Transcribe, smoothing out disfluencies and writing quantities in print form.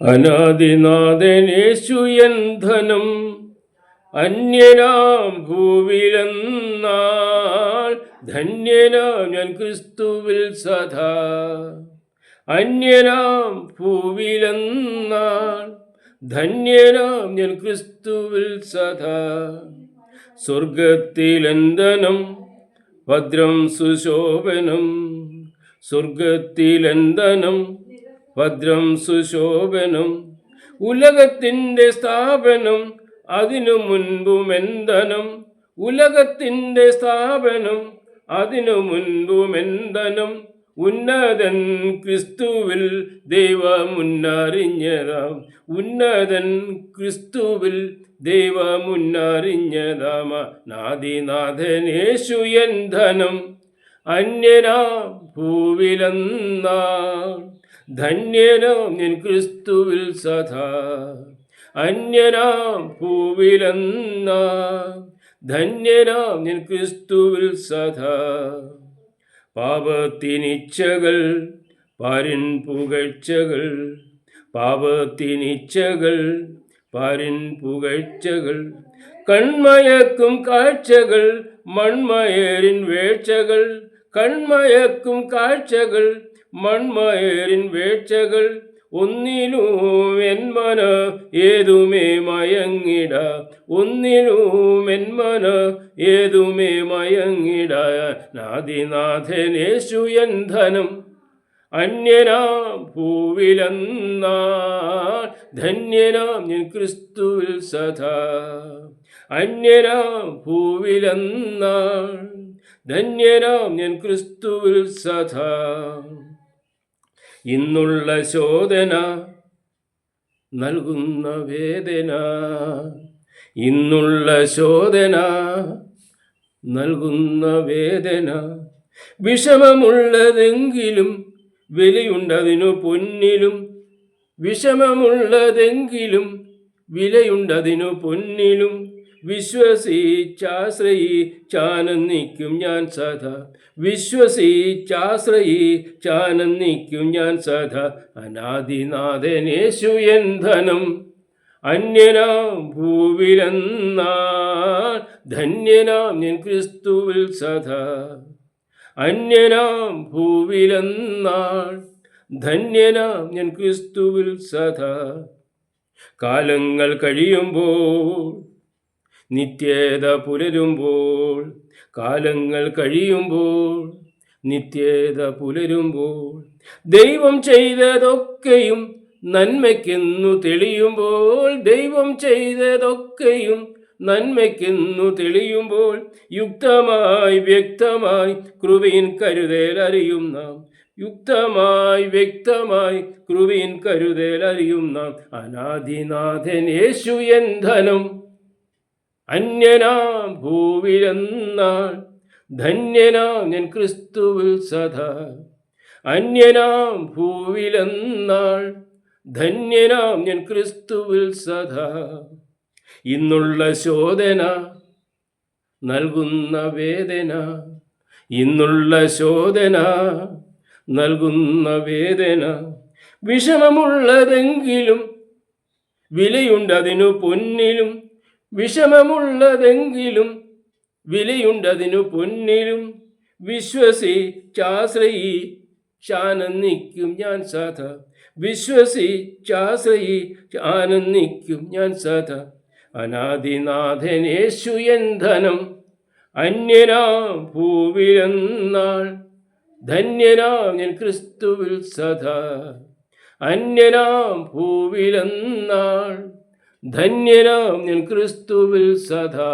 അനാദിനാഥനേശു N ധനം, അന്യനാം ഭൂവിലെന്നാൽ ധന്യനാം ഞാൻ ക്രിസ്തുവിൽ സദാ. അന്യനാം ഭൂവിലെന്നാൽ ധന്യനാം ഞാൻ ക്രിസ്തുവിൽ സദാ. സ്വർഗത്തിലെന്തനം ഭദ്രം സുശോഭനം, സ്വർഗത്തിലെന്തനം ഭദ്രം സുശോഭനം. ഉലകത്തിൻ്റെ സ്ഥാപനം അതിനു മുൻപുമെന്തനം, ഉലകത്തിൻ്റെ സ്ഥാപനം അതിനു മുൻപുമെന്തനം. ഉന്നതൻ ക്രിസ്തുവിൽ ദൈവമുന്നറിഞ്ഞതാം, ഉന്നതൻ ക്രിസ്തുവിൽ ദൈവമുന്നറിഞ്ഞതാം. നാദിനാഥനേശു എൻ ധനം, അന്യനാം ഭൂവിലെന്നാൽ ധന്യനാം ഞാൻ ക്രിസ്തുവിൽ സദാ. അന്യനാം ഭൂവിലെന്നാൽ ധന്യനാം ഞാൻ ക്രിസ്തുവിൽ സദാ. പാപത്തിനിച്ഛകൾ പാരിൻ പുകഴ്ചകൾ, പാപത്തിനിച്ഛകൾ പാരിൻ പുകഴ്ചകൾ. കൺമയക്കും കാഴ്ചകൾ മൺമയരിൻ വേഴ്ചകൾ, കൺമയക്കും കാഴ്ചകൾ മൺമയരിൻ വേഴ്ചകൾ. ഒന്നിലും എൻ മന ഏതുമേ മയങ്ങിട, ഒന്നിലും എൻ മന ഏതുമേ മയങ്ങിട. നാദിനാഥനേശു എൻ ധനം, അന്യനാം ഭൂവിലെന്നാൽ ധന്യനാം ഞാൻ ക്രിസ്തുവിൽ സദാ. അന്യനാം ഭൂവിലെന്നാൽ ധന്യനാം ഞാൻ ക്രിസ്തുവിൽ സദാ. ഇന്നുള്ള ശോധന നൽകുന്ന വേദന, ഇന്നുള്ള ശോധന നൽകുന്ന വേദന. വിഷമമുള്ളതെങ്കിലും വിലയുണ്ടതിനു പൊന്നിലും, വിഷമമുള്ളതെങ്കിലും വിലയുണ്ടതിനു പൊന്നിലും. വിശ്വസിച്ചാശ്രയിച്ചാനന്ദിക്കും ഞാൻ സദാ, വിശ്വസിച്ചാശ്രയിച്ചാനന്ദിക്കും ഞാൻ സദാ. അനാദിനാഥനേശു എൻ ധനം, അന്യനാം ഭൂവിലെന്നാൽ ധന്യനാം ഞാൻ ക്രിസ്തുവിൽ സദാ. അന്യനാം ഭൂവിലെന്നാൽ ധന്യനാം ഞാൻ ക്രിസ്തുവിൽ സദാ. കാലങ്ങൾ കഴിയുമ്പോൾ നിത്യത പുലരുമ്പോൾ, കാലങ്ങൾ കഴിയുമ്പോൾ നിത്യത പുലരുമ്പോൾ. ദൈവം ചെയ്തതൊക്കെയും നന്മയ്ക്കെന്നു തെളിയുമ്പോൾ, ദൈവം ചെയ്തതൊക്കെയും നന്മയ്ക്കെന്നു തെളിയുമ്പോൾ. യുക്തമായി വ്യക്തമായി കൃപയിൻ കരുതൽ അറിയും നാം, യുക്തമായി വ്യക്തമായി കൃപയിൻ കരുതൽ അറിയും നാം. അനാദിനാഥനേശു എൻ ധനം, അന്യനാം ഭൂവിലെന്നാൽ ധന്യനാം ഞാൻ ക്രിസ്തുവിൽ സദാ. അന്യനാം ഭൂവിലെന്നാൽ ധന്യനാം ഞാൻ ക്രിസ്തുവിൽ സദാ. ഇന്നുള്ള ശോധന നൽകുന്ന വേദന, ഇന്നുള്ള ശോധന നൽകുന്ന വേദന. വിഷമമുള്ളതെങ്കിലും വിലയുണ്ടതിനു പൊന്നിലും, വിഷമമുള്ളതെങ്കിലും വിലയുണ്ടതിനു പൊന്നിലും. വിശ്വസിച്ചാശ്രയിച്ചാനന്ദിക്കും ഞാൻ സദാ, വിശ്വസിച്ചാശ്രയിച്ചാനന്ദിക്കും ഞാൻ സദാ. അനാദിനാഥനേശു എൻ ധനം, അന്യനാം ഭൂവിലെന്നാൽ ധന്യനാം ഞാൻ ക്രിസ്തുവിൽ സദാ. അന്യനാം ഭൂവിലെന്നാൽ ധന്യനാം ഞാൻ ക്രിസ്തുവിൽ സദാ.